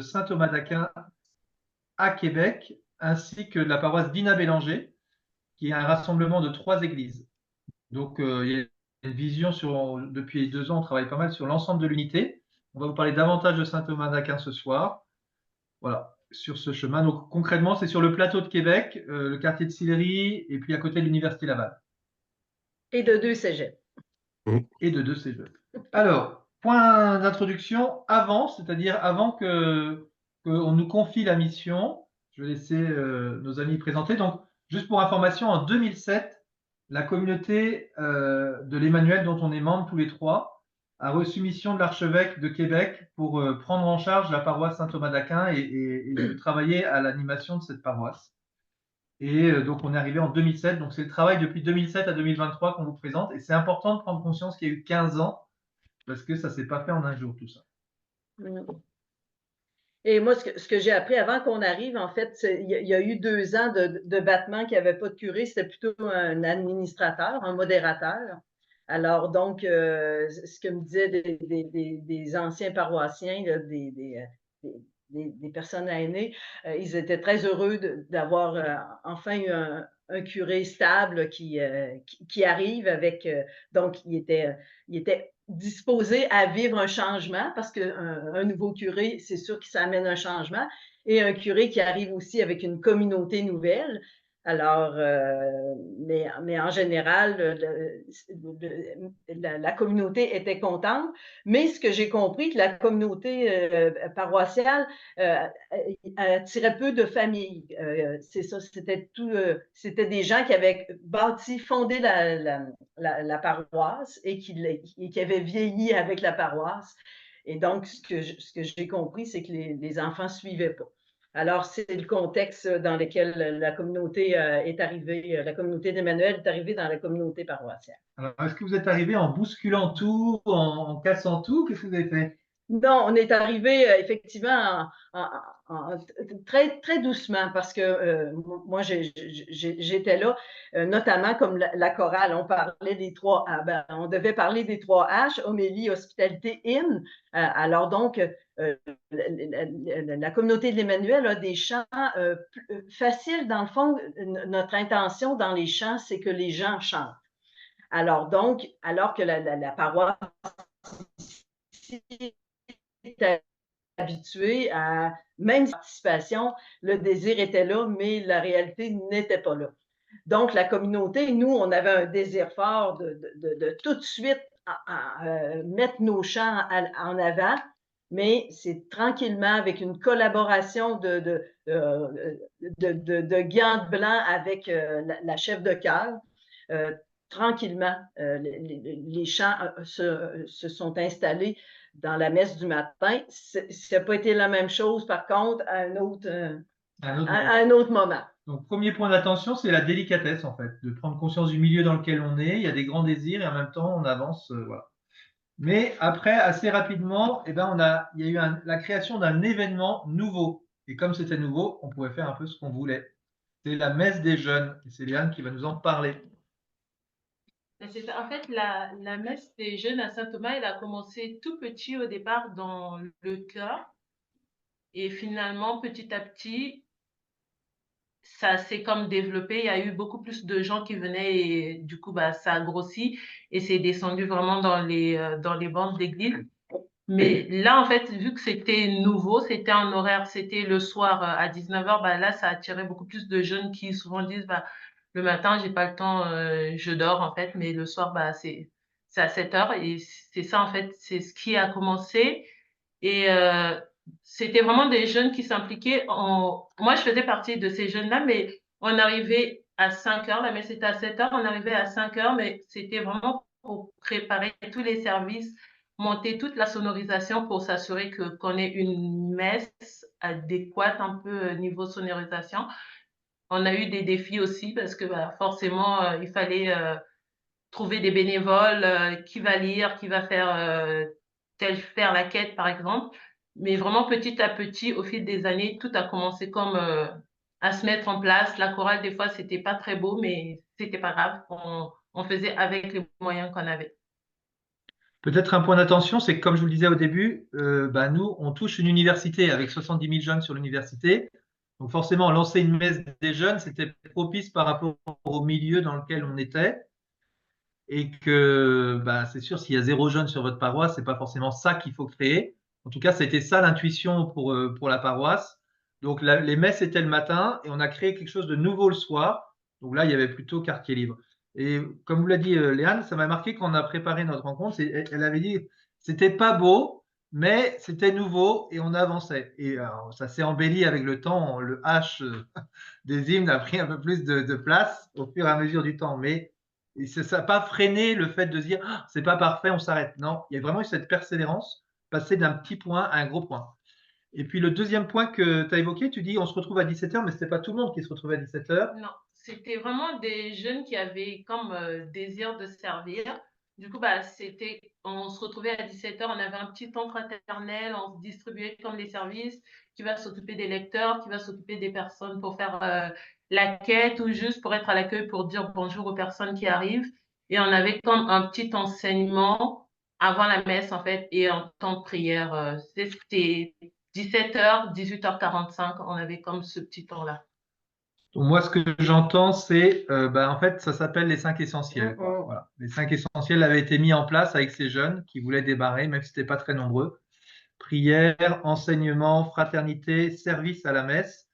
Saint-Thomas d'Aquin à Québec, ainsi que de la paroisse d'Ina Bélanger, qui est un rassemblement de 3 églises. Donc, il y a une vision depuis 2 ans, on travaille pas mal sur l'ensemble de l'unité. On va vous parler davantage de Saint-Thomas d'Aquin ce soir. Voilà, sur ce chemin. Donc, concrètement, c'est sur le plateau de Québec, le quartier de Sillery, et puis à côté de l'Université Laval. Et de 2 cégeps. Et de 2 cégeps. Alors, point d'introduction avant, c'est-à-dire avant qu'on nous confie la mission. Je vais laisser nos amis présenter. Donc, juste pour information, en 2007, la communauté de l'Emmanuel, dont on est membre tous les trois, a reçu mission de l'archevêque de Québec pour prendre en charge la paroisse Saint-Thomas d'Aquin et de travailler à l'animation de cette paroisse. Et donc, on est arrivé en 2007. Donc, c'est le travail depuis 2007 à 2023 qu'on vous présente. Et c'est important de prendre conscience qu'il y a eu 15 ans parce que ça ne s'est pas fait en un jour, tout ça. Et moi, ce que j'ai appris avant qu'on arrive, en fait, il y a eu 2 ans de battement qui n'avait pas de curé. C'était plutôt un administrateur, un modérateur. Alors, donc, ce que me disaient des anciens paroissiens, là, des personnes aînées, ils étaient très heureux d'avoir enfin eu un curé stable qui arrive avec. Donc, il était disposé à vivre un changement parce qu'un nouveau curé, c'est sûr que ça amène un changement. Et un curé qui arrive aussi avec une communauté nouvelle. Alors, mais en général, la communauté était contente. Mais ce que j'ai compris, que la communauté paroissiale attirait peu de familles. C'est ça, c'était des gens qui avaient fondé la paroisse et qui avaient vieilli avec la paroisse. Et donc, ce que j'ai compris, c'est que les enfants ne suivaient pas. Alors, c'est le contexte dans lequel la communauté est arrivée, la communauté d'Emmanuel est arrivée dans la communauté paroissiale. Alors, est-ce que vous êtes arrivé en bousculant tout, en cassant tout? Qu'est-ce que vous avez fait? Non, on est arrivé effectivement très, très doucement parce que moi, j'étais là, notamment comme la chorale. On parlait on devait parler des 3 H, homélie, hospitalité, hymne. Alors donc, la communauté de l'Emmanuel a des chants faciles. Dans le fond, notre intention dans les chants, c'est que les gens chantent. Alors donc, alors que la paroisse était habitué à même participation, le désir était là, mais la réalité n'était pas là. Donc, la communauté, nous, on avait un désir fort de tout de suite mettre nos chants en avant, mais c'est tranquillement avec une collaboration de Guillaume Blanc avec la chef de chœur. Tranquillement, les chants se sont installés dans la messe du matin. Ça n'a pas été la même chose, par contre, Un autre à moment. un autre moment. Donc, premier point d'attention, c'est la délicatesse, en fait, de prendre conscience du milieu dans lequel on est. Il y a des grands désirs et en même temps, on avance. Voilà. Mais après, assez rapidement, eh ben, il y a eu la création d'un événement nouveau. Et comme c'était nouveau, on pouvait faire un peu ce qu'on voulait. C'est la messe des jeunes. Et c'est Léane qui va nous en parler. En fait, la messe des jeunes à Saint-Thomas, elle a commencé tout petit au départ dans le chœur. Et finalement, petit à petit, ça s'est comme développé. Il y a eu beaucoup plus de gens qui venaient et du coup, bah, ça a grossi et c'est descendu vraiment dans les bandes d'église. Mais là, en fait, vu que c'était nouveau, c'était un horaire, c'était le soir à 19h, bah, là, ça attirait beaucoup plus de jeunes qui souvent disent, bah, le matin, j'ai pas le temps, je dors, en fait, mais le soir, bah, c'est à 7h et c'est ça, en fait, c'est ce qui a commencé. Et c'était vraiment des jeunes qui s'impliquaient Moi, je faisais partie de ces jeunes-là, mais on arrivait à 5h, la messe était à 7h, on arrivait à 5h, mais c'était vraiment pour préparer tous les services, monter toute la sonorisation pour s'assurer qu'on ait une messe adéquate un peu niveau sonorisation. On a eu des défis aussi parce que bah, forcément, il fallait trouver des bénévoles, qui va lire, qui va faire la quête, par exemple. Mais vraiment, petit à petit, au fil des années, tout a commencé comme à se mettre en place. La chorale, des fois, c'était pas très beau, mais c'était pas grave. On faisait avec les moyens qu'on avait. Peut-être un point d'attention, c'est que comme je vous le disais au début, nous, on touche une université avec 70 000 jeunes sur l'université. Donc forcément, lancer une messe des jeunes, c'était propice par rapport au milieu dans lequel on était. Et que c'est sûr, s'il y a 0 jeune sur votre paroisse, c'est pas forcément ça qu'il faut créer. En tout cas, c'était ça l'intuition pour la paroisse. Donc les messes étaient le matin et on a créé quelque chose de nouveau le soir. Donc là, il y avait plutôt quartier libre. Et comme vous l'a dit Léane, ça m'a marqué quand on a préparé notre rencontre. Elle avait dit, c'était pas beau, mais c'était nouveau et on avançait. Et ça s'est embelli avec le temps. Le H des hymnes a pris un peu plus de place au fur et à mesure du temps. Mais ça n'a pas freiné le fait de se dire, ah, c'est pas parfait, on s'arrête. Non, il y a vraiment eu cette persévérance, passer d'un petit point à un gros point. Et puis le deuxième point que tu as évoqué, tu dis on se retrouve à 17h, mais ce n'était pas tout le monde qui se retrouvait à 17h. Non, c'était vraiment des jeunes qui avaient comme désir de servir. Du coup, on se retrouvait à 17h, on avait un petit temps fraternel, on se distribuait comme les services, qui va s'occuper des lecteurs, qui va s'occuper des personnes pour faire la quête ou juste pour être à l'accueil pour dire bonjour aux personnes qui arrivent. Et on avait comme un petit enseignement avant la messe, en fait, et un temps de prière. C'était 17h, 18h45, on avait comme ce petit temps-là. Donc moi, ce que j'entends, c'est, en fait, ça s'appelle les 5 essentiels, quoi. Voilà. Les 5 essentiels avaient été mis en place avec ces jeunes qui voulaient démarrer, même si ce n'était pas très nombreux. Prière, enseignement, fraternité, service à la messe,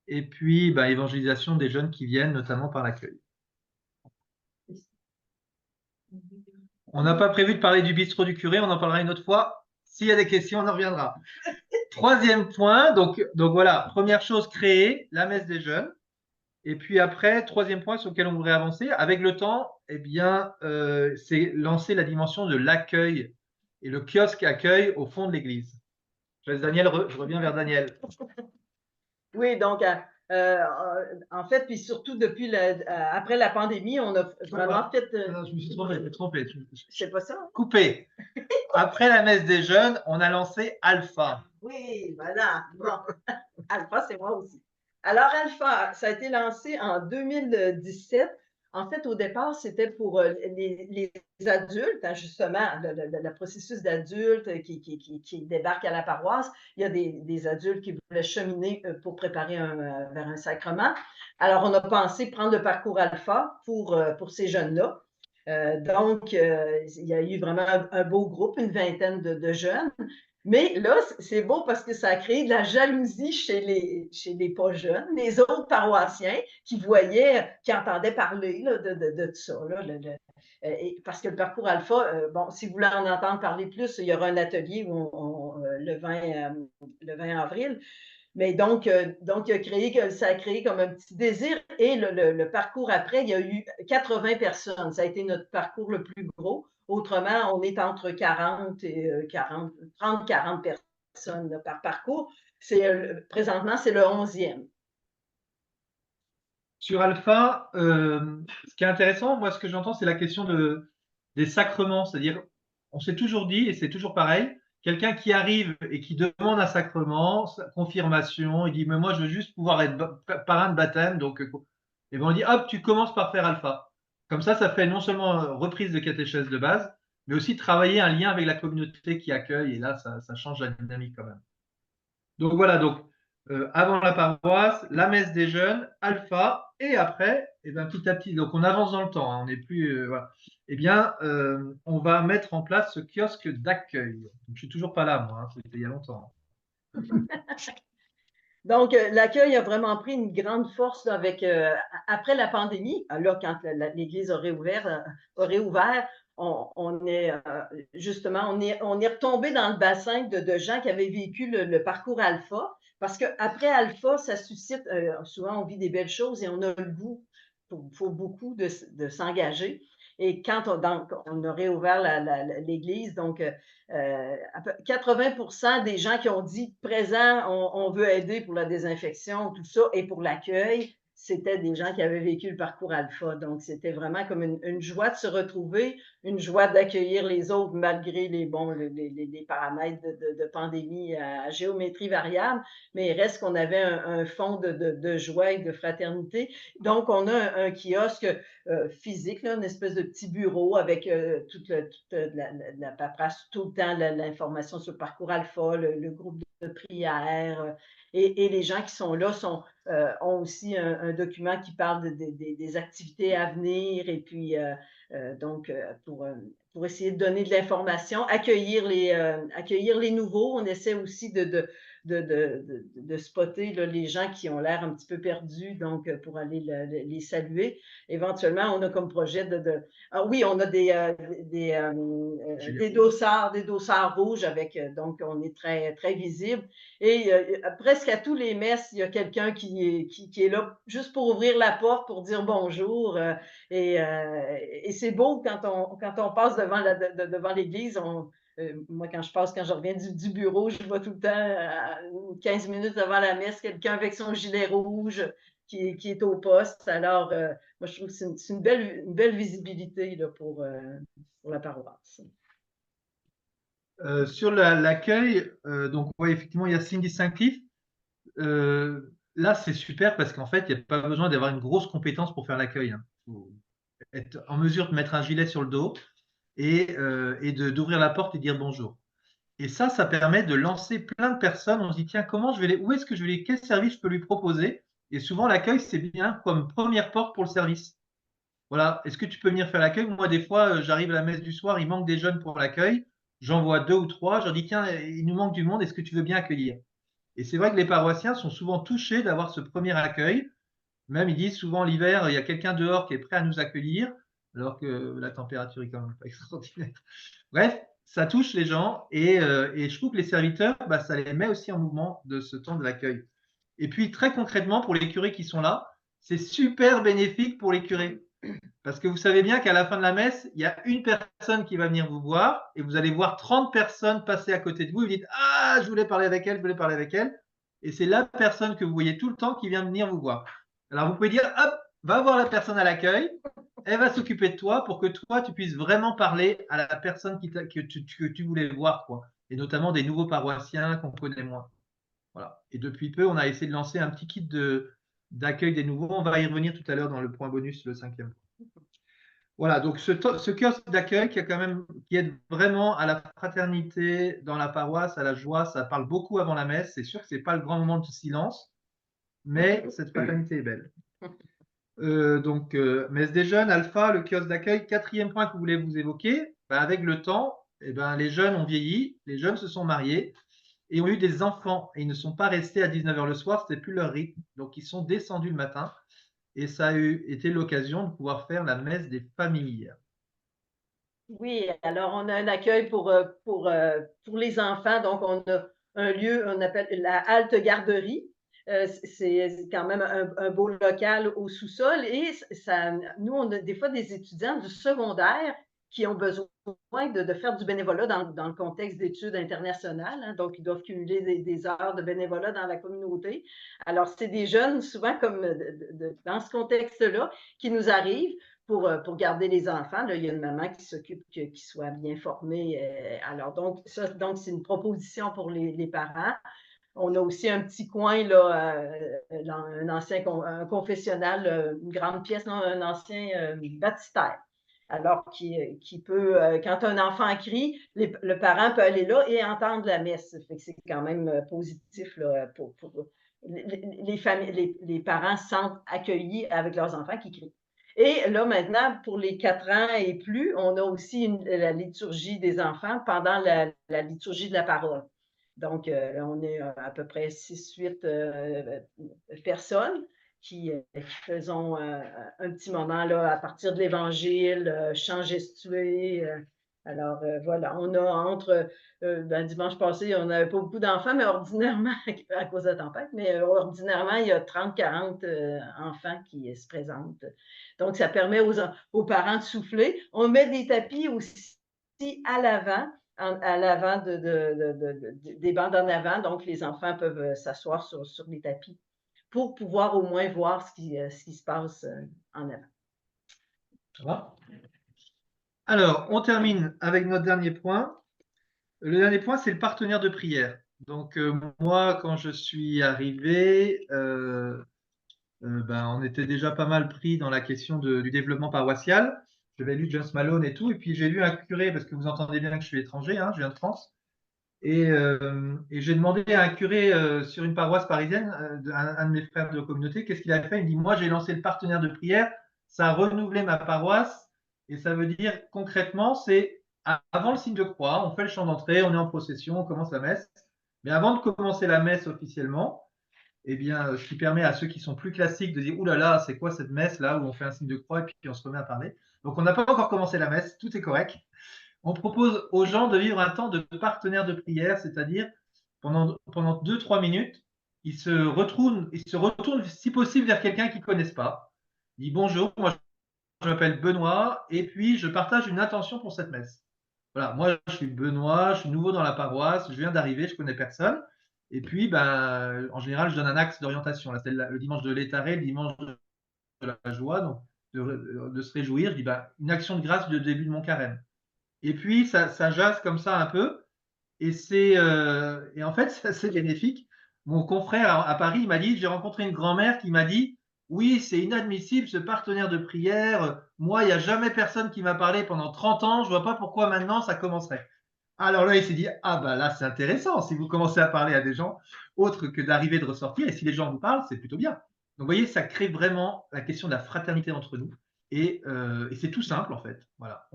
et puis évangélisation des jeunes qui viennent, notamment par l'accueil. On n'a pas prévu de parler du bistrot du curé, on en parlera une autre fois. S'il y a des questions, on en reviendra. Troisième point, donc voilà, première chose, créer la messe des jeunes. Et puis après, troisième point sur lequel on voudrait avancer, avec le temps, c'est lancer la dimension de l'accueil et le kiosque accueil au fond de l'église. Je reviens vers Daniel. Oui, donc, en fait, puis surtout depuis après la pandémie, on a vraiment fait. Non, je me suis trompé. C'est pas ça? Coupé. Après la messe des jeunes, on a lancé Alpha. Oui, voilà. Bon, Alpha, c'est moi aussi. Alors, Alpha, ça a été lancé en 2017. En fait, au départ, c'était pour les adultes, hein, justement, le processus d'adultes qui débarquent à la paroisse. Il y a des adultes qui voulaient cheminer pour préparer vers un sacrement. Alors, on a pensé prendre le parcours Alpha pour ces jeunes-là. Donc, il y a eu vraiment un beau groupe, une vingtaine de jeunes. Mais là, c'est beau parce que ça a créé de la jalousie chez les pas jeunes, les autres paroissiens qui voyaient, qui entendaient parler là, de tout ça. Là, parce que le parcours Alpha, bon, si vous voulez en entendre parler plus, il y aura un atelier le 20 avril. Mais donc, ça a créé comme un petit désir. Et le parcours après, il y a eu 80 personnes. Ça a été notre parcours le plus gros. Autrement, on est entre 40 et 30-40 personnes là, par parcours. Présentement, c'est le 11e. Sur Alpha, ce qui est intéressant, moi, ce que j'entends, c'est la question des sacrements. C'est-à-dire, on s'est toujours dit, et c'est toujours pareil, quelqu'un qui arrive et qui demande un sacrement, confirmation, il dit, mais moi, je veux juste pouvoir être parrain de baptême. Donc, et on dit, hop, tu commences par faire Alpha. Comme ça fait non seulement reprise de catéchèse de base, mais aussi travailler un lien avec la communauté qui accueille. Et là, ça change la dynamique quand même. Donc voilà, avant la paroisse, la messe des jeunes, Alpha, et après, petit à petit, donc on avance dans le temps, hein, on n'est plus, voilà. On va mettre en place ce kiosque d'accueil. Je suis toujours pas là, moi, hein, c'était il y a longtemps. Donc, l'accueil a vraiment pris une grande force là, après la pandémie. Là, quand l'Église a réouvert, on est justement, on est retombé dans le bassin de gens qui avaient vécu le parcours Alpha. Parce qu'après Alpha, ça suscite, souvent on vit des belles choses et on a le goût pour beaucoup de s'engager. Et quand on a réouvert l'Église, donc 80% des gens qui ont dit présent, on veut aider pour la désinfection, tout ça, et pour l'accueil, c'était des gens qui avaient vécu le parcours Alpha. Donc, c'était vraiment comme une joie de se retrouver, une joie d'accueillir les autres malgré les paramètres de pandémie à géométrie variable, mais il reste qu'on avait un fond de joie et de fraternité. Donc, on a un kiosque physique, là, une espèce de petit bureau avec toute la paperasse, tout le temps l'information sur le parcours alpha, le groupe de prière, et les gens qui sont là ont aussi un document qui parle des activités à venir, et puis donc pour essayer de donner de l'information, accueillir les nouveaux. On essaie aussi de spotter là, les gens qui ont l'air un petit peu perdus, donc pour aller les saluer. Éventuellement, on a comme projet ah oui, on a des dossards rouges avec, donc on est très, très visible. Et presque à tous les messes, il y a quelqu'un qui est là juste pour ouvrir la porte, pour dire bonjour. Et c'est beau quand on passe devant l'église. Moi, quand je reviens du bureau, je vois tout le temps, 15 minutes avant la messe, quelqu'un avec son gilet rouge qui est au poste. Alors, moi, je trouve que c'est une belle visibilité là, pour la paroisse. Sur l'accueil, donc ouais, effectivement, il y a Cindy Saint-Cliff. Là, c'est super parce qu'en fait, il n'y a pas besoin d'avoir une grosse compétence pour faire l'accueil. Il faut être en mesure de mettre un gilet sur le dos et d'ouvrir la porte et dire bonjour. Et ça permet de lancer plein de personnes. On se dit, tiens, où est-ce que je vais aller, quel service je peux lui proposer? Et souvent, l'accueil, c'est bien comme première porte pour le service. Voilà, est-ce que tu peux venir faire l'accueil? Moi, des fois, j'arrive à la messe du soir, il manque des jeunes pour l'accueil. J'en vois 2 ou 3, je leur dis, tiens, il nous manque du monde, est-ce que tu veux bien accueillir? Et c'est vrai que les paroissiens sont souvent touchés d'avoir ce premier accueil. Même, ils disent souvent l'hiver, il y a quelqu'un dehors qui est prêt à nous accueillir, alors que la température est quand même pas extraordinaire. Bref, ça touche les gens et je trouve que les serviteurs, bah, ça les met aussi en mouvement de ce temps de l'accueil. Et puis, très concrètement, pour les curés qui sont là, c'est super bénéfique pour les curés. Parce que vous savez bien qu'à la fin de la messe, il y a une personne qui va venir vous voir et vous allez voir 30 personnes passer à côté de vous et vous dites, ah, je voulais parler avec elle, je voulais parler avec elle. Et c'est la personne que vous voyez tout le temps qui vient venir vous voir. Alors vous pouvez dire, hop, va voir la personne à l'accueil, elle va s'occuper de toi pour que toi, tu puisses vraiment parler à la personne que tu voulais voir, quoi. Et notamment des nouveaux paroissiens qu'on connaît moins. Voilà. Et depuis peu, on a essayé de lancer un petit kit d'accueil des nouveaux. On va y revenir tout à l'heure dans le point bonus, le 5e. Voilà, donc ce kiosque d'accueil qui aide vraiment à la fraternité dans la paroisse, à la joie, ça parle beaucoup avant la messe. C'est sûr que ce n'est pas le grand moment de silence, mais cette fraternité est belle. Messe des jeunes, Alpha, le kiosque d'accueil. 4e point que vous voulez vous évoquer, ben, avec le temps, les jeunes ont vieilli, les jeunes se sont mariés et ont eu des enfants. Et ils ne sont pas restés à 19h le soir, ce n'était plus leur rythme. Donc ils sont descendus le matin et ça a été l'occasion de pouvoir faire la messe des familles. Oui, alors on a un accueil pour les enfants. Donc, on a un lieu, on appelle la halte garderie. C'est quand même un beau local au sous-sol. Et nous, on a des fois des étudiants du secondaire qui ont besoin de faire du bénévolat dans le contexte d'études internationales. Hein. Donc, ils doivent cumuler des heures de bénévolat dans la communauté. Alors, c'est des jeunes, souvent comme dans ce contexte-là, qui nous arrivent pour garder les enfants. Là, il y a une maman qui s'occupe qu'ils soient bien formés. Alors, donc, c'est une proposition pour les parents. On a aussi un petit coin, là, un ancien un confessionnal, une grande pièce, non, un ancien baptistère. Alors, qui peut, quand un enfant crie, le parent peut aller là et entendre la messe. Fait que c'est quand même positif là, pour les parents se sentent accueillis avec leurs enfants qui crient. Et là, maintenant, pour les 4 ans et plus, on a aussi la liturgie des enfants pendant la liturgie de la parole. Donc, on est à peu près 6-8 personnes qui faisons un petit moment là, à partir de l'Évangile, chant gestué. Alors, voilà, on a dimanche passé, on n'avait pas beaucoup d'enfants, mais ordinairement, à cause de la tempête, mais ordinairement, il y a 30-40 enfants qui se présentent. Donc, ça permet aux parents de souffler. On met des tapis aussi à l'avant des bandes en avant, donc les enfants peuvent s'asseoir sur les tapis pour pouvoir au moins voir ce qui se passe en avant. Ça va? Alors, on termine avec notre dernier point. Le dernier point, c'est le partenaire de prière. Donc, moi, quand je suis arrivé, on était déjà pas mal pris dans la question du développement paroissial. J'avais lu James Malone et tout, et puis j'ai lu un curé, parce que vous entendez bien que je suis étranger, hein, je viens de France, et j'ai demandé à un curé sur une paroisse parisienne, un de mes frères de communauté, qu'est-ce qu'il a fait. Il me dit, moi j'ai lancé le partenaire de prière, ça a renouvelé ma paroisse, et ça veut dire concrètement, c'est avant le signe de croix, on fait le chant d'entrée, on est en procession, on commence la messe, mais avant de commencer la messe officiellement, eh bien, ce qui permet à ceux qui sont plus classiques de dire, ouh là là, c'est quoi cette messe là où on fait un signe de croix et puis on se remet à parler. Donc on n'a pas encore commencé la messe, tout est correct. On propose aux gens de vivre un temps de partenaire de prière, c'est-à-dire pendant 2-3 minutes, ils se retournent si possible vers quelqu'un qu'ils ne connaissent pas. Ils disent bonjour, moi je m'appelle Benoît et puis je partage une intention pour cette messe. Voilà, moi je suis Benoît, je suis nouveau dans la paroisse, je viens d'arriver, je ne connais personne. Et puis, en général, je donne un axe d'orientation. Là, c'est le dimanche de l'étaré, le dimanche de la joie, donc de se réjouir. Je dis une action de grâce de début de mon carême. Et puis, ça jase comme ça un peu. Et en fait, c'est assez bénéfique. Mon confrère à Paris, il m'a dit, j'ai rencontré une grand-mère qui m'a dit, oui, c'est inadmissible ce partenaire de prière. Moi, il n'y a jamais personne qui m'a parlé pendant 30 ans. Je ne vois pas pourquoi maintenant ça commencerait. Alors là, il s'est dit, ah bah là, c'est intéressant. Si vous commencez à parler à des gens autres que d'arriver, de ressortir, et si les gens vous parlent, c'est plutôt bien. Donc, vous voyez, ça crée vraiment la question de la fraternité entre nous. Et c'est tout simple, en fait. Voilà.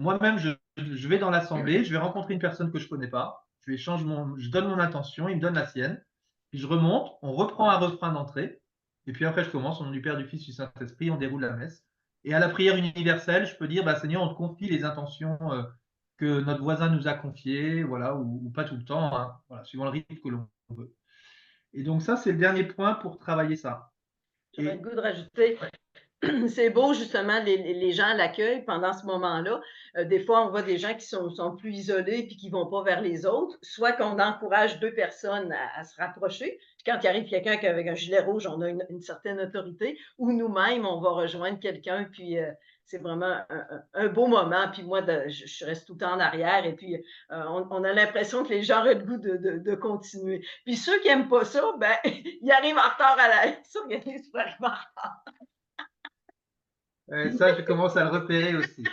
Moi-même, je vais dans l'assemblée, je vais rencontrer une personne que je ne connais pas, je donne mon intention, il me donne la sienne, puis je remonte, on reprend un refrain d'entrée, et puis après, je commence au nom du Père, du Fils, du Saint-Esprit, on déroule la messe. Et à la prière universelle, je peux dire, Seigneur, on te confie les intentions que notre voisin nous a confiées, voilà, ou pas tout le temps, hein, voilà, suivant le rythme que l'on veut. Et donc ça, c'est le dernier point pour travailler ça. J'aurais le goût de rajouter, c'est beau justement les gens à l'accueil pendant ce moment-là. Des fois, on voit des gens qui sont plus isolés puis qui vont pas vers les autres. Soit qu'on encourage deux personnes à se rapprocher. Puis quand il arrive quelqu'un avec un gilet rouge, on a une certaine autorité. Ou nous-mêmes, on va rejoindre quelqu'un. Puis c'est vraiment un beau moment. Puis moi, je reste tout le temps en arrière. Et puis on a l'impression que les gens ont le goût de continuer. Puis ceux qui aiment pas ça, ils arrivent en retard ils s'organisent pour arriver en retard. Ça, je commence à le repérer aussi.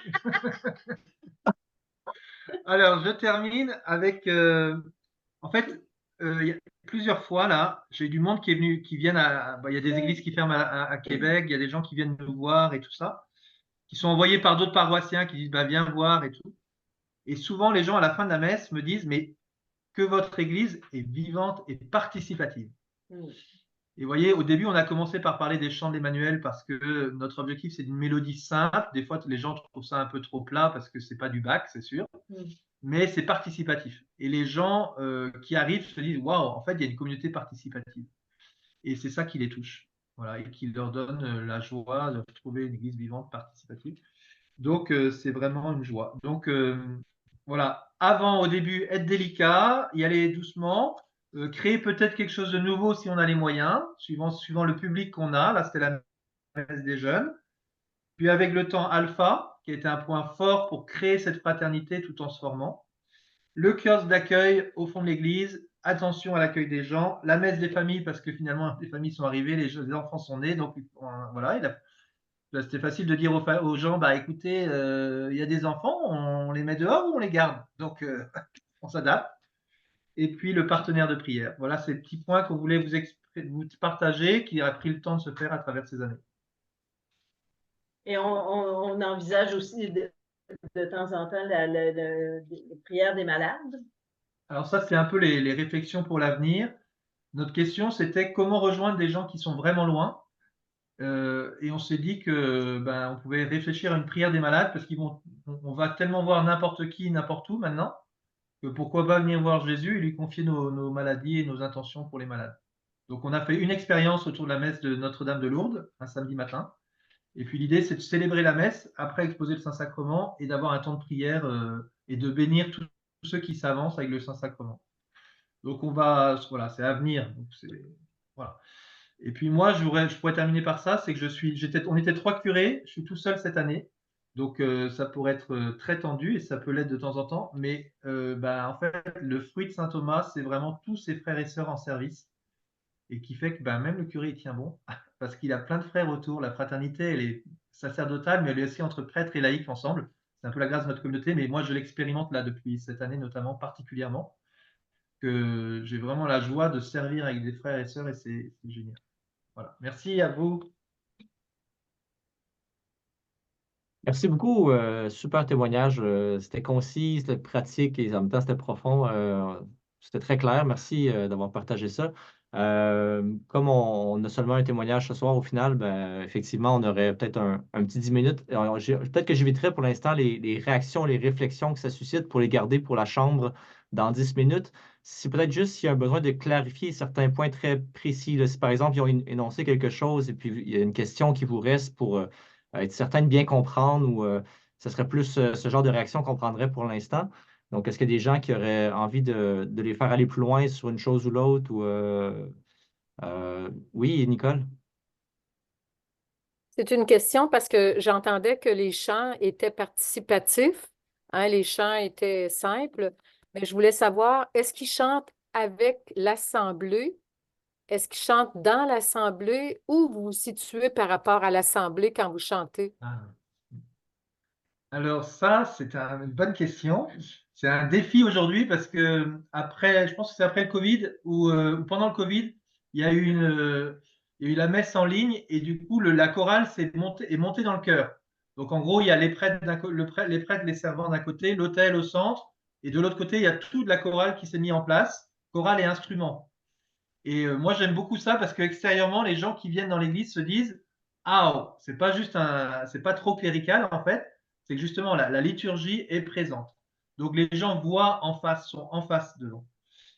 Alors, je termine avec, en fait, il y a plusieurs fois là, j'ai du monde qui est venu, qui viennent il y a des églises qui ferment à Québec, il y a des gens qui viennent nous voir et tout ça, qui sont envoyés par d'autres paroissiens qui disent, viens voir et tout. Et souvent, les gens à la fin de la messe me disent, mais que votre église est vivante et participative. Et vous voyez, au début, on a commencé par parler des chants d'Emmanuel parce que notre objectif, c'est une mélodie simple. Des fois, les gens trouvent ça un peu trop plat parce que c'est pas du Bach, c'est sûr. Mais c'est participatif. Et les gens qui arrivent se disent, waouh, en fait, il y a une communauté participative. Et c'est ça qui les touche. Voilà, et qui leur donne la joie de trouver une église vivante participative. Donc, c'est vraiment une joie. Donc, voilà, avant, au début, être délicat, y aller doucement, créer peut-être quelque chose de nouveau si on a les moyens, suivant le public qu'on a. Là, c'était la messe des jeunes. Puis avec le temps, Alpha, qui a été un point fort pour créer cette fraternité tout en se formant. Le kiosque d'accueil au fond de l'église, attention à l'accueil des gens, la messe des familles, parce que finalement, les familles sont arrivées, les enfants sont nés, donc voilà, c'était facile de dire aux gens, écoutez, il y a des enfants, on les met dehors ou on les garde? Donc, on s'adapte. Et puis, le partenaire de prière. Voilà ces petits points qu'on voulait vous partager, qui a pris le temps de se faire à travers ces années. Et on envisage aussi de temps en temps les prières des malades. Alors ça, c'est un peu les réflexions pour l'avenir. Notre question, c'était comment rejoindre des gens qui sont vraiment loin. Et on s'est dit que on pouvait réfléchir à une prière des malades parce on va tellement voir n'importe qui, n'importe où maintenant, que pourquoi pas venir voir Jésus et lui confier nos maladies et nos intentions pour les malades. Donc on a fait une expérience autour de la messe de Notre-Dame de Lourdes, un samedi matin. Et puis l'idée, c'est de célébrer la messe, après exposer le Saint-Sacrement et d'avoir un temps de prière et de bénir tous ceux qui s'avancent avec le Saint-Sacrement. Donc voilà, c'est à venir. Donc voilà. Et puis moi, je pourrais terminer par ça, c'est que on était 3 curés, je suis tout seul cette année. Donc, ça pourrait être très tendu et ça peut l'être de temps en temps. Mais en fait, le fruit de saint Thomas, c'est vraiment tous ses frères et sœurs en service et qui fait que même le curé, il tient bon parce qu'il a plein de frères autour. La fraternité, elle est sacerdotale, mais elle est aussi entre prêtres et laïcs ensemble. C'est un peu la grâce de notre communauté, mais moi, je l'expérimente là depuis cette année, notamment particulièrement, que j'ai vraiment la joie de servir avec des frères et sœurs et c'est génial. Voilà. Merci à vous. Merci beaucoup. Super témoignage. C'était concis, c'était pratique et en même temps, c'était profond. C'était très clair. Merci d'avoir partagé ça. Comme on a seulement un témoignage ce soir, au final, effectivement, on aurait peut-être un petit 10 minutes. Alors, peut-être que j'éviterai pour l'instant les réactions, les réflexions que ça suscite pour les garder pour la chambre dans 10 minutes. C'est peut-être juste s'il y a un besoin de clarifier certains points très précis. Là, si par exemple, ils ont énoncé quelque chose et puis il y a une question qui vous reste pour être certain de bien comprendre ou ce serait plus ce genre de réaction qu'on prendrait pour l'instant. Donc, est-ce qu'il y a des gens qui auraient envie de les faire aller plus loin sur une chose ou l'autre ou oui, Nicole? C'est une question parce que j'entendais que les chants étaient participatifs, hein, les chants étaient simples, mais je voulais savoir, est-ce qu'ils chantent avec l'assemblée? Est-ce qu'ils chantent dans l'assemblée ou vous vous situez par rapport à l'assemblée quand vous chantez? Ah. Alors ça, c'est une bonne question. C'est un défi aujourd'hui parce que après, je pense que c'est après le Covid ou pendant le Covid, il y a eu il y a eu la messe en ligne et du coup la chorale est montée dans le chœur. Donc en gros, il y a les prêtres, les prêtres, les servants d'un côté, l'autel au centre et de l'autre côté, il y a toute la chorale qui s'est mise en place, chorale et instruments. Et moi, j'aime beaucoup ça parce qu'extérieurement, les gens qui viennent dans l'église se disent, ah, oh, c'est pas trop clérical en fait, c'est que justement la liturgie est présente. Donc les gens voient en face, sont en face de l'eau.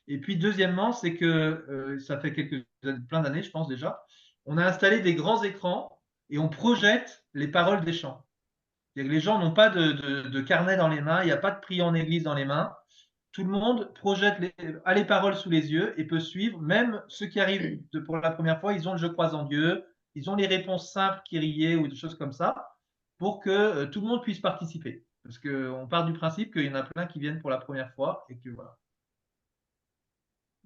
Et puis deuxièmement, c'est que ça fait plein d'années, je pense déjà, on a installé des grands écrans et on projette les paroles des chants. C'est-à-dire que les gens n'ont pas de carnet dans les mains, il n'y a pas de prière en église dans les mains. Tout le monde a les paroles sous les yeux et peut suivre. Même ceux qui arrivent pour la première fois, ils ont le je crois en Dieu, ils ont les réponses simples, Kyrie ou des choses comme ça, pour que tout le monde puisse participer. Parce qu'on part du principe qu'il y en a plein qui viennent pour la première fois et que voilà.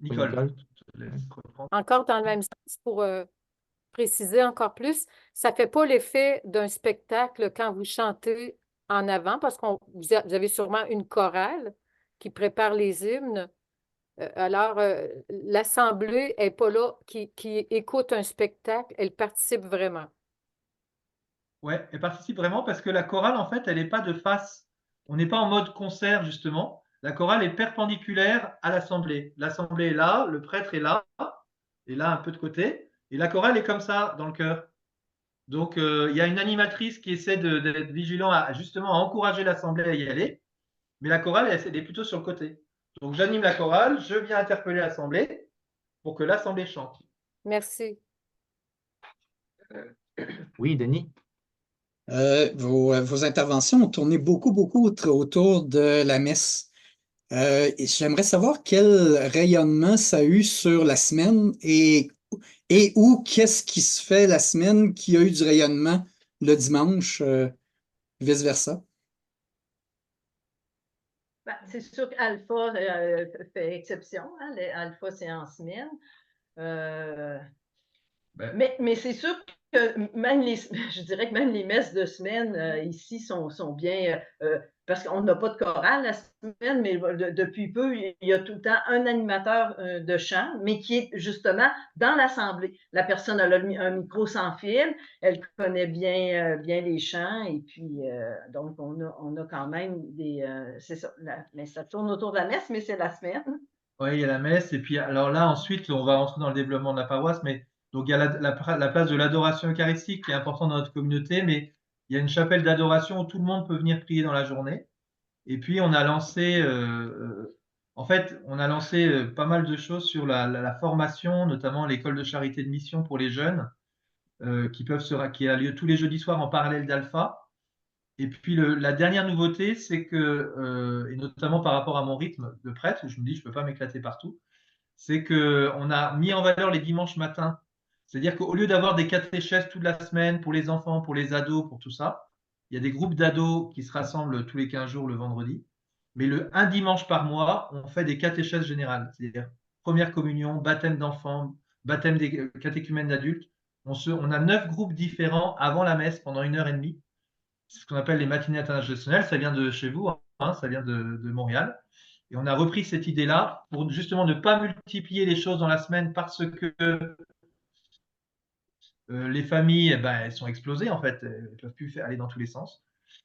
Oui, Nicole, Nicole? je te laisse reprendre. Encore dans le même sens pour préciser encore plus, ça ne fait pas l'effet d'un spectacle quand vous chantez en avant parce que vous avez sûrement une chorale qui prépare les hymnes. Alors, l'assemblée n'est pas là qui écoute un spectacle, elle participe vraiment. Ouais, elle participe vraiment parce que la chorale, en fait, elle n'est pas de face. On n'est pas en mode concert, justement. La chorale est perpendiculaire à l'assemblée. L'assemblée est là, le prêtre est là, et là un peu de côté. Et la chorale est comme ça, dans le chœur. Donc, il y a une animatrice qui essaie d'être vigilant justement à encourager l'assemblée à y aller. Mais la chorale, elle est plutôt sur le côté. Donc, j'anime la chorale, je viens interpeller l'assemblée pour que l'assemblée chante. Merci. Oui, Denis? Vos interventions ont tourné beaucoup autour de la messe. Et j'aimerais savoir quel rayonnement ça a eu sur la semaine et où qu'est-ce qui se fait la semaine qui a eu du rayonnement le dimanche, vice-versa. C'est sûr qu'Alpha fait exception. Hein, Alpha, c'est en semaine. Mais c'est sûr que même je dirais que même les messes de semaine ici sont bien, parce qu'on n'a pas de chorale la semaine, mais depuis peu, il y a tout le temps un animateur de chant, mais qui est justement dans l'assemblée. La personne a un micro sans fil, elle connaît bien les chants, et puis donc on a quand même c'est ça, mais ça tourne autour de la messe, mais c'est la semaine. Oui, il y a la messe. Et puis, alors là, ensuite, on va rentrer dans le développement de la paroisse. Mais donc, il y a la place de l'adoration eucharistique qui est importante dans notre communauté. Mais il y a une chapelle d'adoration où tout le monde peut venir prier dans la journée. Et puis, on a lancé, en fait, on a lancé pas mal de choses sur la formation, notamment l'école de charité de mission pour les jeunes, qui a lieu tous les jeudis soirs en parallèle d'Alpha. Et puis la dernière nouveauté, c'est que, et notamment par rapport à mon rythme de prêtre, où je me dis je ne peux pas m'éclater partout, c'est qu'on a mis en valeur les dimanches matins. C'est-à-dire qu'au lieu d'avoir des catéchèses toute la semaine pour les enfants, pour les ados, pour tout ça, il y a des groupes d'ados qui se rassemblent tous les 15 jours le vendredi. Mais un dimanche par mois, on fait des catéchèses générales, c'est-à-dire première communion, baptême d'enfants, baptême des catéchumènes d'adultes. On a 9 groupes différents avant la messe pendant 1 heure et demie. C'est ce qu'on appelle les matinées internationales. Ça vient de chez vous, hein, ça vient de Montréal. Et on a repris cette idée-là pour justement ne pas multiplier les choses dans la semaine parce que les familles, elles sont explosées en fait. Elles ne peuvent plus aller dans tous les sens.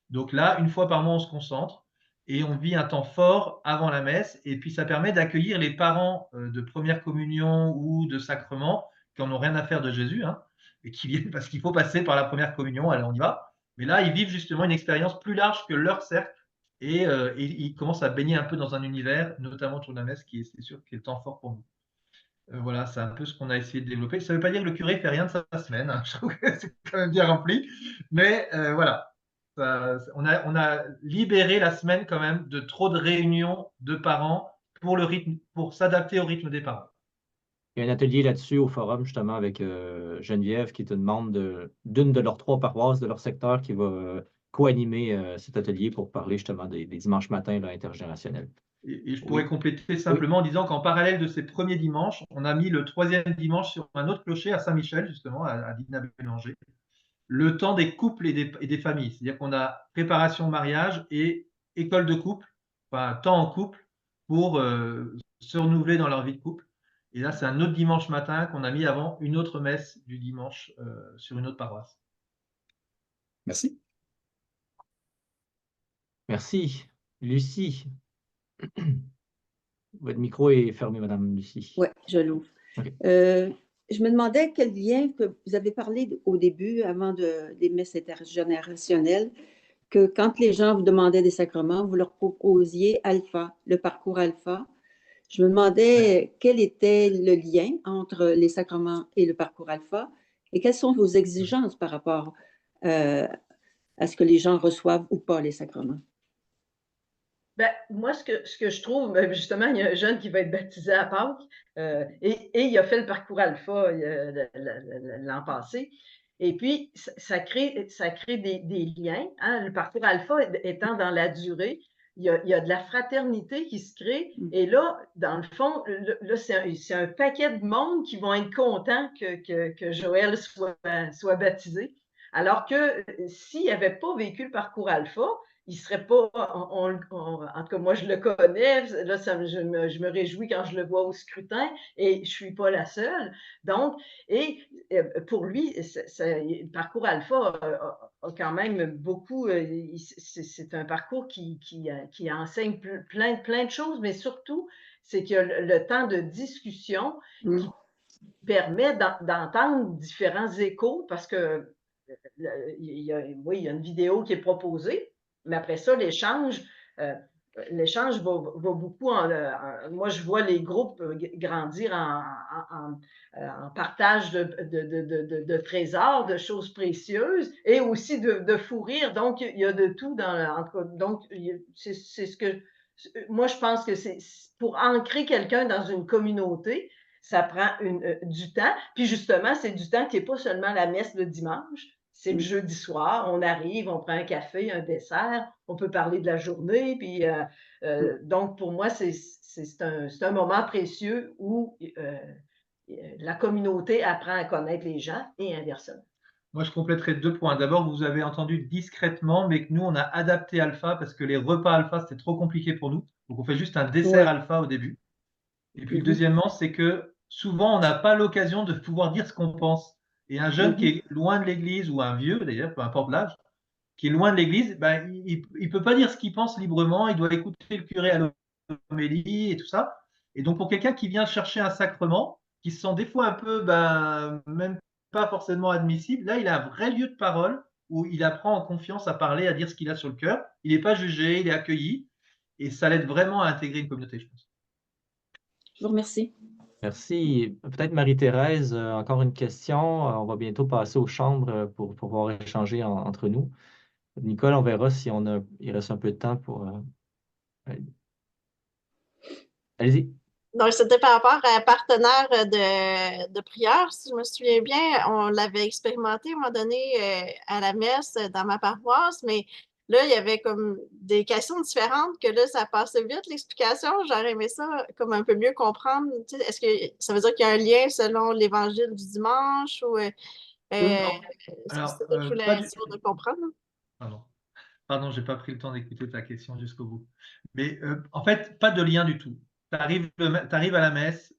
Donc là, 1 fois par mois, on se concentre et on vit un temps fort avant la messe. Et puis ça permet d'accueillir les parents de première communion ou de sacrement qui n'en ont rien à faire de Jésus, hein, et qui viennent parce qu'il faut passer par la première communion. Allez, on y va. Mais là, ils vivent justement une expérience plus large que leur cercle et ils commencent à baigner un peu dans un univers, notamment autour de la messe, c'est sûr, qui est le temps fort pour nous. Voilà, c'est un peu ce qu'on a essayé de développer. Ça ne veut pas dire que le curé ne fait rien de sa semaine, hein. Je trouve que c'est quand même bien rempli. Mais voilà, on a libéré la semaine quand même de trop de réunions de parents pour s'adapter au rythme des parents. Il y a un atelier là-dessus au forum, justement, avec Geneviève, qui te demande d'une de leurs 3 paroisses de leur secteur qui va co-animer cet atelier pour parler justement des dimanches matins là, intergénérationnels. Et je pourrais compléter simplement en disant qu'en parallèle de ces premiers dimanches, on a mis le 3e dimanche sur un autre clocher à Saint-Michel, justement, à Dina Bélanger, le temps des couples et des familles. C'est-à-dire qu'on a préparation mariage et école de couple, enfin temps en couple pour se renouveler dans leur vie de couple. Et là, c'est un autre dimanche matin qu'on a mis avant une autre messe du dimanche sur une autre paroisse. Merci. Merci. Lucie. Votre micro est fermé, Madame Lucie. Oui, je l'ouvre. OK. Je me demandais quel lien que vous avez parlé au début, avant des messes intergénérationnelles, que quand les gens vous demandaient des sacrements, vous leur proposiez Alpha, le parcours Alpha. Je me demandais quel était le lien entre les sacrements et le parcours Alpha et quelles sont vos exigences par rapport à ce que les gens reçoivent ou pas les sacrements. Moi, ce que je trouve, justement, il y a un jeune qui va être baptisé à Pâques et il a fait le parcours Alpha l'an passé. Et puis, ça crée des liens, hein. Le parcours Alpha étant dans la durée, il y a de la fraternité qui se crée. Et là, dans le fond, là, c'est un paquet de monde qui vont être contents que Joël soit baptisé. Alors que s'il n'avait pas vécu le parcours Alpha, il serait pas, en tout cas, moi, je le connais, là, je me réjouis quand je le vois au scrutin et je suis pas la seule. Donc, et pour lui, le parcours Alpha a quand même beaucoup, c'est un parcours qui enseigne plein de choses, mais surtout, c'est qu'il y a le temps de discussion qui permet d'entendre différents échos parce que il y a une vidéo qui est proposée. Mais après ça, l'échange va beaucoup moi, je vois les groupes grandir en partage de trésors, de choses précieuses et aussi de fou rire. Donc, il y a de tout donc, c'est ce que moi, je pense que c'est pour ancrer quelqu'un dans une communauté, ça prend du temps. Puis justement, c'est du temps qui n'est pas seulement la messe le dimanche. C'est le jeudi soir, on arrive, on prend un café, un dessert, on peut parler de la journée. Puis, donc, pour moi, c'est un moment précieux où la communauté apprend à connaître les gens et inversement. Moi, je compléterai 2 points. D'abord, vous avez entendu discrètement, mais que nous, on a adapté Alpha parce que les repas Alpha, c'était trop compliqué pour nous. Donc, on fait juste un dessert Alpha au début. Et puis, deuxièmement, c'est que souvent, on n'a pas l'occasion de pouvoir dire ce qu'on pense. Et un jeune qui est loin de l'église, ou un vieux d'ailleurs, peu importe l'âge, qui est loin de l'église, il ne peut pas dire ce qu'il pense librement, il doit écouter le curé à l'homélie et tout ça. Et donc, pour quelqu'un qui vient chercher un sacrement, qui se sent des fois un peu, même pas forcément admissible, là, il a un vrai lieu de parole où il apprend en confiance à parler, à dire ce qu'il a sur le cœur. Il n'est pas jugé, il est accueilli. Et ça l'aide vraiment à intégrer une communauté, je pense. Je vous remercie. Merci. Peut-être Marie-Thérèse, encore une question. On va bientôt passer aux chambres pour pouvoir échanger entre nous. Nicole, on verra si il reste un peu de temps pour... Allez-y. Donc, c'était par rapport à un partenaire de prière, si je me souviens bien. On l'avait expérimenté à un moment donné à la messe dans ma paroisse, mais là, il y avait comme des questions différentes que là, ça passait vite, l'explication. J'aurais aimé ça comme un peu mieux comprendre. Tu sais, est-ce que ça veut dire qu'il y a un lien selon l'évangile du dimanche ou Non. c'est Alors, ça que je voulais pas être du... sûre de comprendre. Pardon. Pardon, j'ai pas pris le temps d'écouter ta question jusqu'au bout. Mais en fait, pas de lien du tout. Tu arrives, à la messe.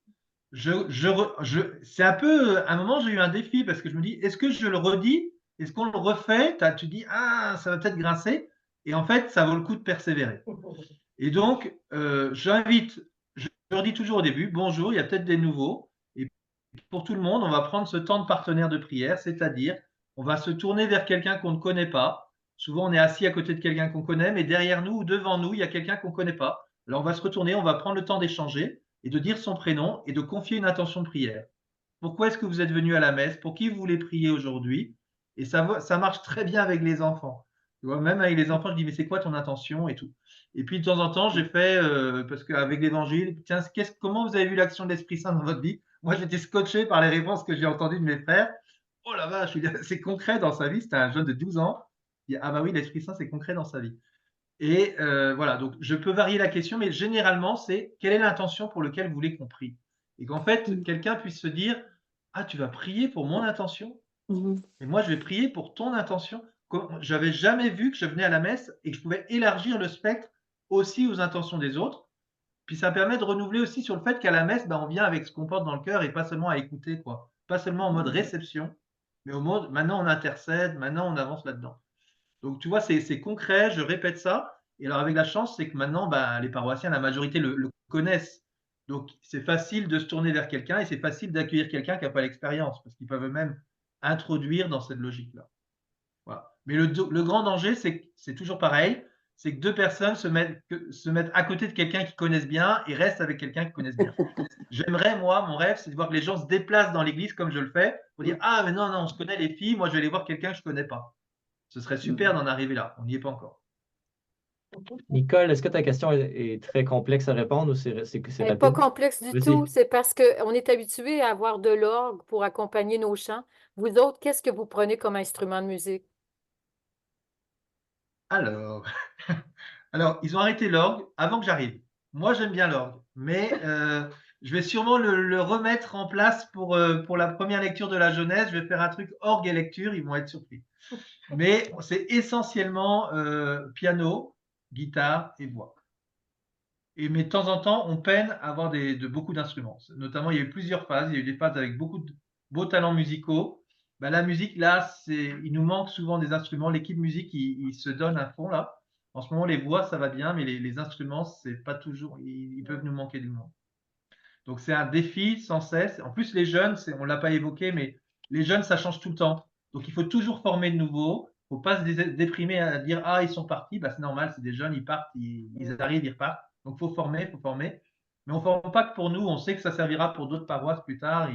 C'est un peu, à un moment, j'ai eu un défi parce que je me dis, est-ce que je le redis? Est-ce qu'on le refait? Tu dis, ah, ça va peut-être grincer. Et en fait, ça vaut le coup de persévérer. Et donc, je leur dis toujours au début, bonjour, il y a peut-être des nouveaux. Et pour tout le monde, on va prendre ce temps de partenaire de prière, c'est-à-dire, on va se tourner vers quelqu'un qu'on ne connaît pas. Souvent, on est assis à côté de quelqu'un qu'on connaît, mais derrière nous ou devant nous, il y a quelqu'un qu'on ne connaît pas. Alors, on va se retourner, on va prendre le temps d'échanger et de dire son prénom et de confier une intention de prière. Pourquoi est-ce que vous êtes venu à la messe? Pour qui vous voulez prier aujourd'hui? Et ça marche très bien avec les enfants. Tu vois, même avec les enfants, je dis, mais c'est quoi ton intention et tout. Et puis, de temps en temps, j'ai fait, parce qu'avec l'évangile, tiens, comment vous avez vu l'action de l'Esprit Saint dans votre vie? Moi, j'étais scotché par les réponses que j'ai entendues de mes frères. Oh la vache, c'est concret dans sa vie. C'était un jeune de 12 ans. Il dit, ah bah oui, l'Esprit Saint, c'est concret dans sa vie. Et voilà, donc je peux varier la question, mais généralement, c'est quelle est l'intention pour laquelle vous voulez qu'on prie? Et qu'en fait, quelqu'un puisse se dire, ah, tu vas prier pour mon intention? Mhm. Et moi, je vais prier pour ton intention. J'avais jamais vu que je venais à la messe et que je pouvais élargir le spectre aussi aux intentions des autres. Puis ça permet de renouveler aussi sur le fait qu'à la messe, ben, on vient avec ce qu'on porte dans le cœur et pas seulement à écouter, quoi. Pas seulement en mode réception, mais au mode maintenant on intercède, maintenant on avance là-dedans. Donc tu vois, c'est concret, je répète ça. Et alors avec la chance, c'est que maintenant, ben, les paroissiens, la majorité le connaissent. Donc c'est facile de se tourner vers quelqu'un et c'est facile d'accueillir quelqu'un qui n'a pas l'expérience parce qu'ils peuvent eux-mêmes introduire dans cette logique-là. Voilà. Mais le grand danger, c'est que c'est toujours pareil, c'est que deux personnes se mettent à côté de quelqu'un qu'ils connaissent bien et restent avec quelqu'un qu'ils connaissent bien. J'aimerais, moi, mon rêve, c'est de voir que les gens se déplacent dans l'église comme je le fais pour dire, ah, mais non, non, on se connaît les filles, moi je vais aller voir quelqu'un que je ne connais pas. Ce serait super d'en arriver là. On n'y est pas encore. Nicole, est-ce que ta question est très complexe à répondre ou c'est Elle n'est pas rapide? complexe du Vas-y. tout. C'est parce qu'on est habitué à avoir de l'orgue pour accompagner nos chants. Vous autres, qu'est-ce que vous prenez comme instrument de musique? Alors, alors, ils ont arrêté l'orgue avant que j'arrive. Moi, j'aime bien l'orgue, mais je vais sûrement le remettre en place pour la première lecture de la Genèse. Je vais faire un truc orgue et lecture, ils vont être surpris. Mais c'est essentiellement piano, guitare et voix. Mais de temps en temps, on peine à avoir beaucoup d'instruments. Notamment, il y a eu plusieurs phases. Il y a eu des phases avec beaucoup de beaux talents musicaux. Ben, la musique, là, il nous manque souvent des instruments. L'équipe musique, il se donne à fond, là. En ce moment, les voix, ça va bien, mais les instruments, c'est pas toujours. Ils peuvent nous manquer du monde. Donc, c'est un défi sans cesse. En plus, les jeunes, on ne l'a pas évoqué, mais les jeunes, ça change tout le temps. Donc, il faut toujours former de nouveau. Il ne faut pas se déprimer à dire, ah, ils sont partis. Ben, c'est normal, c'est des jeunes, ils partent, ils arrivent, ils repartent. Donc, il faut former, il faut former. Mais on ne forme pas que pour nous. On sait que ça servira pour d'autres paroisses plus tard.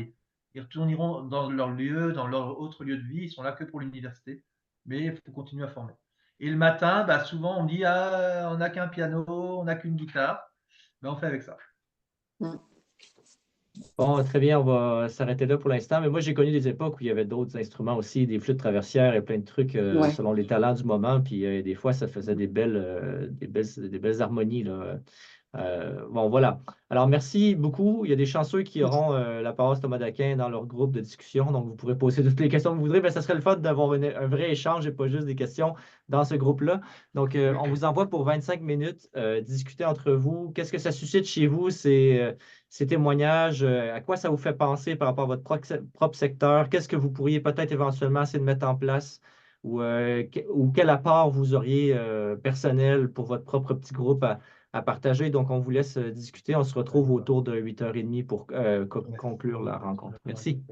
Ils retourneront dans leur lieu, dans leur autre lieu de vie. Ils sont là que pour l'université. Mais il faut continuer à former. Et le matin, bah, souvent, on dit, ah, on n'a qu'un piano, on n'a qu'une guitare. Ben, on fait avec ça. Bon, très bien, on va s'arrêter là pour l'instant. Mais moi, j'ai connu des époques où il y avait d'autres instruments aussi, des flûtes traversières et plein de trucs Ouais. selon les talents du moment. Puis des fois, ça faisait des belles harmonies, là. Bon, voilà. Alors, merci beaucoup. Il y a des chanceux qui auront la paroisse Thomas d'Aquin dans leur groupe de discussion. Donc, vous pourrez poser toutes les questions que vous voudrez. Mais ça serait le fun d'avoir un vrai échange et pas juste des questions dans ce groupe-là. Donc, on vous envoie pour 25 minutes discuter entre vous. Qu'est-ce que ça suscite chez vous, ces témoignages? À quoi ça vous fait penser par rapport à votre propre secteur? Qu'est-ce que vous pourriez peut-être éventuellement essayer de mettre en place? Ou quel apport vous auriez personnel pour votre propre petit groupe à partager. Donc, on vous laisse discuter. On se retrouve autour de 8h30 pour conclure la rencontre. Merci.